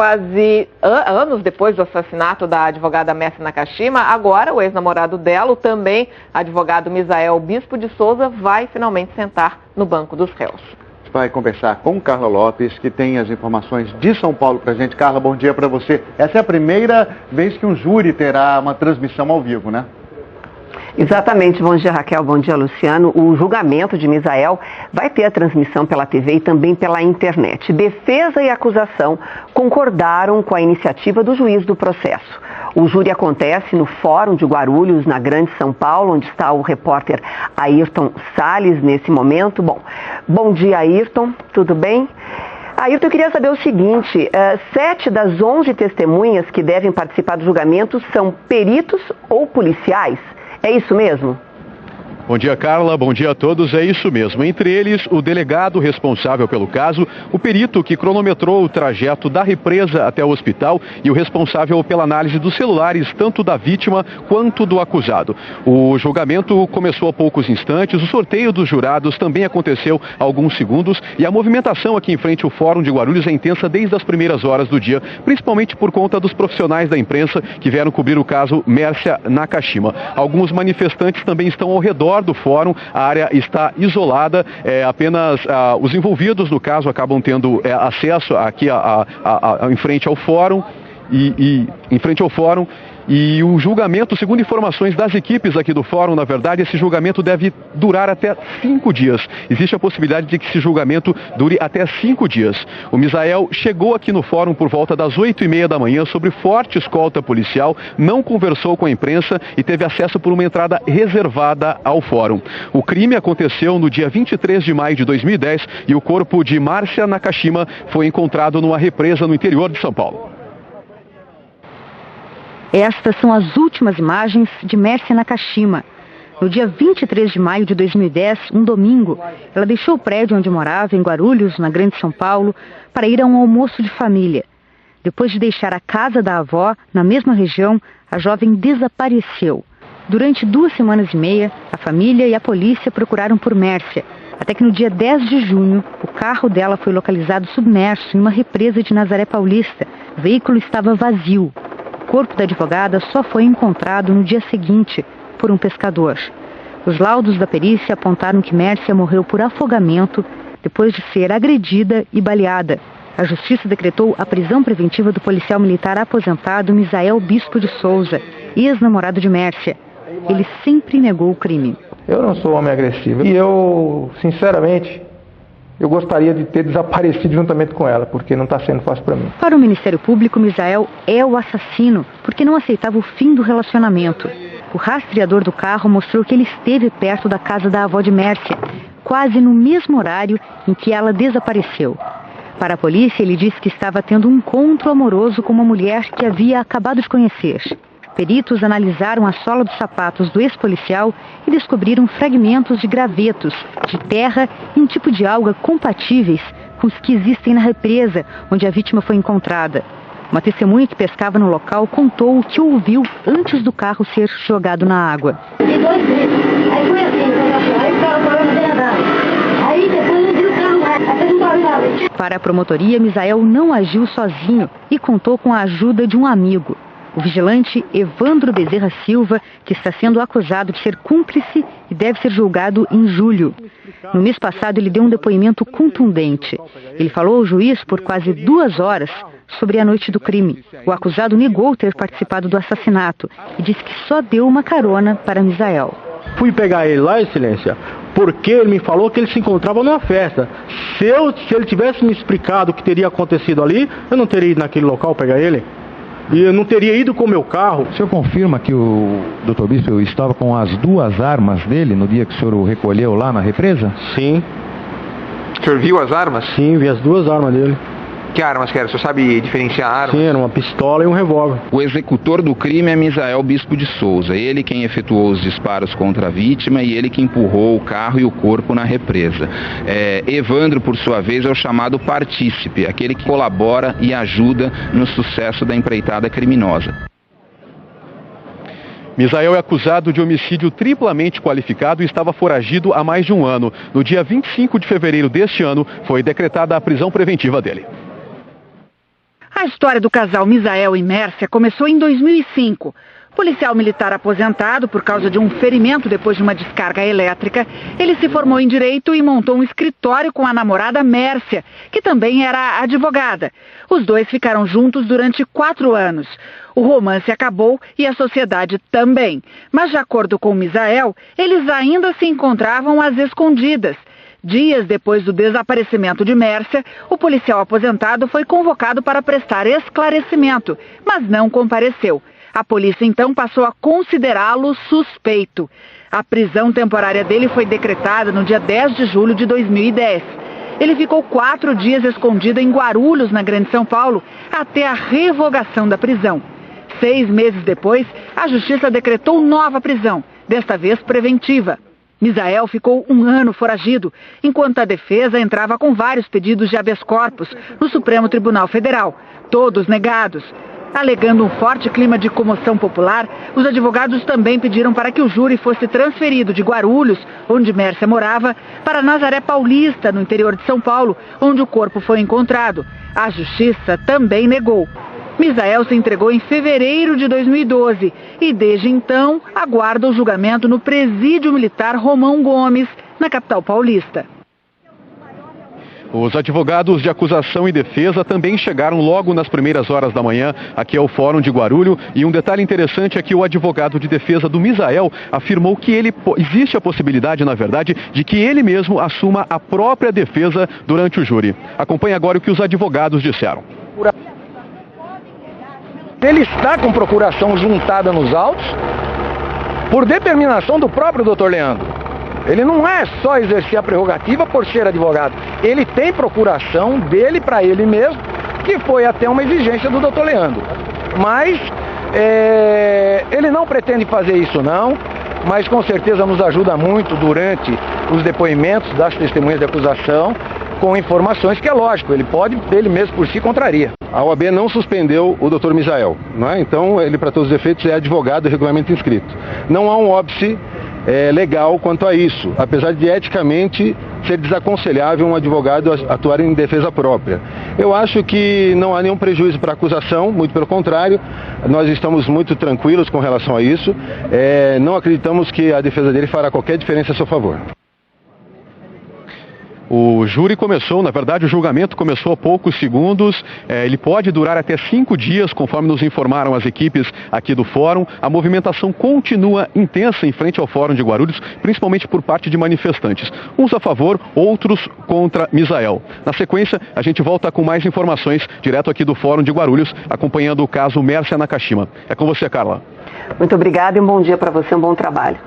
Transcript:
quase anos depois do assassinato da advogada Mércia Nakashima, agora o ex-namorado dela, o também advogado Misael Bispo de Souza, vai finalmente sentar no banco dos réus. Vai conversar com Carla Lopes, que tem as informações de São Paulo pra gente. Carla, bom dia para você. Essa é a primeira vez que um júri terá uma transmissão ao vivo, né? Exatamente. Bom dia, Raquel. Bom dia, Luciano. O julgamento de Misael vai ter a transmissão pela TV e também pela internet. Defesa e acusação concordaram com a iniciativa do juiz do processo. O júri acontece no Fórum de Guarulhos, na Grande São Paulo, onde está o repórter Ayrton Salles nesse momento. Bom dia, Ayrton. Tudo bem? Ayrton, eu queria saber o seguinte, 7 das 11 testemunhas que devem participar do julgamento são peritos ou policiais? É isso mesmo? Bom dia, Carla. Bom dia a todos. É isso mesmo. Entre eles, o delegado responsável pelo caso, o perito que cronometrou o trajeto da represa até o hospital e o responsável pela análise dos celulares, tanto da vítima quanto do acusado. O julgamento começou há poucos instantes, o sorteio dos jurados também aconteceu há alguns segundos e a movimentação aqui em frente ao Fórum de Guarulhos é intensa desde as primeiras horas do dia, principalmente por conta dos profissionais da imprensa que vieram cobrir o caso Mércia Nakashima. Alguns manifestantes também estão ao redor do fórum, a área está isolada, apenas os envolvidos no caso acabam tendo acesso aqui em frente ao fórum e o julgamento, segundo informações das equipes aqui do fórum, na verdade, esse julgamento deve durar até 5 dias. Existe a possibilidade de que esse julgamento dure até 5 dias. O Misael chegou aqui no fórum por volta das 8h30 da manhã, sob forte escolta policial, não conversou com a imprensa e teve acesso por uma entrada reservada ao fórum. O crime aconteceu no dia 23 de maio de 2010 e o corpo de Mércia Nakashima foi encontrado numa represa no interior de São Paulo. Estas são as últimas imagens de Mércia Nakashima. No dia 23 de maio de 2010, um domingo, ela deixou o prédio onde morava, em Guarulhos, na Grande São Paulo, para ir a um almoço de família. Depois de deixar a casa da avó, na mesma região, a jovem desapareceu. Durante 2 semanas e meia, a família e a polícia procuraram por Mércia, até que no dia 10 de junho, o carro dela foi localizado submerso em uma represa de Nazaré Paulista. O veículo estava vazio. O corpo da advogada só foi encontrado no dia seguinte por um pescador. Os laudos da perícia apontaram que Mércia morreu por afogamento depois de ser agredida e baleada. A justiça decretou a prisão preventiva do policial militar aposentado Misael Bispo de Souza, ex-namorado de Mércia. Ele sempre negou o crime. Eu não sou homem agressivo e eu, sinceramente, eu gostaria de ter desaparecido juntamente com ela, porque não está sendo fácil para mim. Para o Ministério Público, Misael é o assassino, porque não aceitava o fim do relacionamento. O rastreador do carro mostrou que ele esteve perto da casa da avó de Mércia, quase no mesmo horário em que ela desapareceu. Para a polícia, ele disse que estava tendo um encontro amoroso com uma mulher que havia acabado de conhecer. Peritos analisaram a sola dos sapatos do ex-policial e descobriram fragmentos de gravetos, de terra e um tipo de alga compatíveis com os que existem na represa onde a vítima foi encontrada. Uma testemunha que pescava no local contou o que ouviu antes do carro ser jogado na água. Para a promotoria, Misael não agiu sozinho e contou com a ajuda de um amigo. O vigilante Evandro Bezerra Silva, que está sendo acusado de ser cúmplice e deve ser julgado em julho. No mês passado, ele deu um depoimento contundente. Ele falou ao juiz por quase 2 horas sobre a noite do crime. O acusado negou ter participado do assassinato e disse que só deu uma carona para Misael. Fui pegar ele lá, Excelência, porque ele me falou que ele se encontrava numa festa. Se ele tivesse me explicado o que teria acontecido ali, eu não teria ido naquele local pegar ele. E eu não teria ido com o meu carro. O senhor confirma que o Dr. Bispo estava com as 2 armas dele no dia que o senhor o recolheu lá na represa? Sim. O senhor viu as armas? Sim, vi as 2 armas dele. Que armas que eram? O senhor sabe diferenciar armas? Sim, era uma pistola e um revólver. O executor do crime é Misael Bispo de Souza. Ele quem efetuou os disparos contra a vítima e ele que empurrou o carro e o corpo na represa. Evandro, por sua vez, é o chamado partícipe, aquele que colabora e ajuda no sucesso da empreitada criminosa. Misael é acusado de homicídio triplamente qualificado e estava foragido há mais de 1 ano. No dia 25 de fevereiro deste ano, foi decretada a prisão preventiva dele. A história do casal Misael e Mércia começou em 2005. Policial militar aposentado por causa de um ferimento depois de uma descarga elétrica, ele se formou em Direito e montou um escritório com a namorada Mércia, que também era advogada. Os dois ficaram juntos durante 4 anos. O romance acabou e a sociedade também. Mas, de acordo com Misael, eles ainda se encontravam às escondidas. Dias depois do desaparecimento de Mércia, o policial aposentado foi convocado para prestar esclarecimento, mas não compareceu. A polícia então passou a considerá-lo suspeito. A prisão temporária dele foi decretada no dia 10 de julho de 2010. Ele ficou 4 dias escondido em Guarulhos, na Grande São Paulo, até a revogação da prisão. 6 meses depois, a justiça decretou nova prisão, desta vez preventiva. Misael ficou 1 ano foragido, enquanto a defesa entrava com vários pedidos de habeas corpus no Supremo Tribunal Federal, todos negados. Alegando um forte clima de comoção popular, os advogados também pediram para que o júri fosse transferido de Guarulhos, onde Mércia morava, para Nazaré Paulista, no interior de São Paulo, onde o corpo foi encontrado. A justiça também negou. Misael se entregou em fevereiro de 2012 e, desde então, aguarda o julgamento no Presídio Militar Romão Gomes, na capital paulista. Os advogados de acusação e defesa também chegaram logo nas primeiras horas da manhã aqui ao Fórum de Guarulhos. E um detalhe interessante é que o advogado de defesa do Misael afirmou que existe a possibilidade, na verdade, de que ele mesmo assuma a própria defesa durante o júri. Acompanhe agora o que os advogados disseram. Ele está com procuração juntada nos autos por determinação do próprio Dr. Leandro. Ele não é só exercer a prerrogativa por ser advogado. Ele tem procuração dele para ele mesmo, que foi até uma exigência do Dr. Leandro. Mas ele não pretende fazer isso não, mas com certeza nos ajuda muito durante os depoimentos das testemunhas de acusação, com informações que é lógico, ele mesmo por si contraria. A OAB não suspendeu o Dr. Misael, não é? Então ele para todos os efeitos é advogado e regulamento inscrito. Não há um óbice legal quanto a isso, apesar de eticamente ser desaconselhável um advogado atuar em defesa própria. Eu acho que não há nenhum prejuízo para a acusação, muito pelo contrário, nós estamos muito tranquilos com relação a isso, não acreditamos que a defesa dele fará qualquer diferença a seu favor. O júri começou, na verdade o julgamento começou há poucos segundos, ele pode durar até 5 dias, conforme nos informaram as equipes aqui do Fórum. A movimentação continua intensa em frente ao Fórum de Guarulhos, principalmente por parte de manifestantes, uns a favor, outros contra Misael. Na sequência, a gente volta com mais informações direto aqui do Fórum de Guarulhos, acompanhando o caso Mércia Nakashima. É com você, Carla. Muito obrigada e um bom dia para você, um bom trabalho.